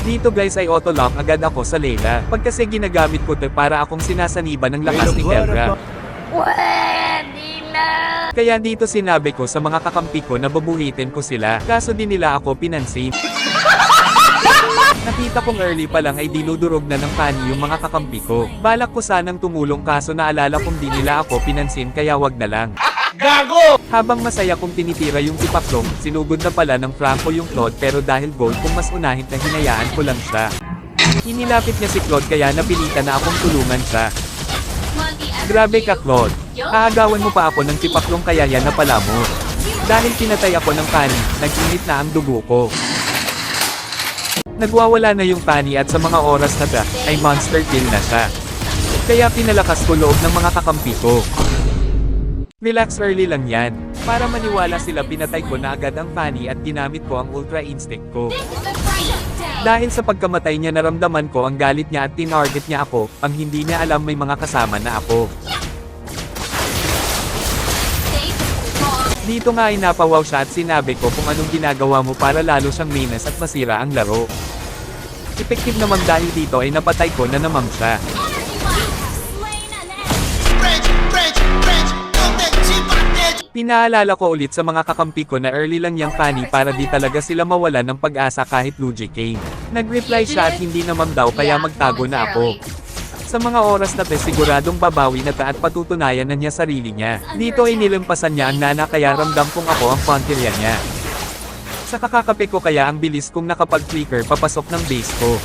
Dito guys ay auto-lock agad ako sa Layla. Pag kasi ginagamit ko to para akong sinasaniban ng lakas ni Kelra. Kaya dito sinabi ko sa mga kakampi ko na babuhitin ko sila, kaso di nila ako pinansin. Nakita kong early pa lang ay dinudurog na ng pani yung mga kakampi ko. Balak ko sanang tumulong kaso naalala kong di nila ako pinansin kaya wag na lang. Gago! Habang masaya kong tinitira yung tipaklong, sinugod na pala ng Franco yung Claude pero dahil gold kung mas unahin na hinayaan ko lang siya. Hinilapit niya si Claude kaya napilitan na akong tulungan siya. Grabe ka Claude, aagawan mo pa ako ng tipaklong kaya yan na pala mo. Dahil pinatay ako ng pani, nag-init na ang dugo ko. Nagwawala na yung pani at sa mga oras na ta, ay monster kill na siya. Kaya pinalakas ko loob ng mga kakampi ko. Relax early lang yan. Para maniwala sila pinatay ko na agad ang pani at ginamit ko ang ultra instinct ko. Dahil sa pagkamatay niya naramdaman ko ang galit niya at tinarget niya ako, ang hindi niya alam may mga kasama na ako. Dito nga ay napawaw siya at sinabi ko kung anong ginagawa mo para lalo siyang minus at masira ang laro. Effective naman dahil dito ay napatay ko na naman siya. Pinaalala ko ulit sa mga kakampi ko na early lang yung pani para di talaga sila mawalan ng pag-asa kahit Luigi Kane. Nag-reply siya at hindi naman daw kaya magtago na ako. Sa mga oras na siguradong babawi na ta at patutunayan na niya sarili niya. Dito ay nilampasan niya ang nana kaya ramdam kong ako ang punteriya niya. Sa kakakape ko kaya ang bilis kong nakapag-flicker papasok ng base ko.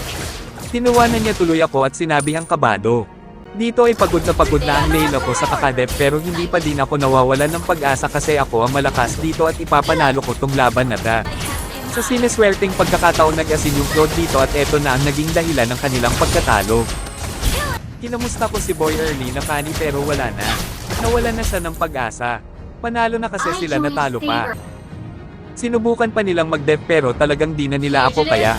Tinuwanan niya tuloy ako at sinabi ang kabado. Dito ay pagod na ang Layla ko sa kakadep pero hindi pa din ako nawawalan ng pag-asa kasi ako ang malakas dito at ipapanalo ko tong laban na ta. Sa sineswerteng pagkakataon nag-asin yung Claude dito at eto na ang naging dahilan ng kanilang pagkatalo. Kinamusta ko si Boy early na pani pero wala na. Nawalan na siya ng pag-asa. Panalo na kasi sila natalo pa. Sinubukan pa nilang mag-def pero talagang di na nila ako kaya.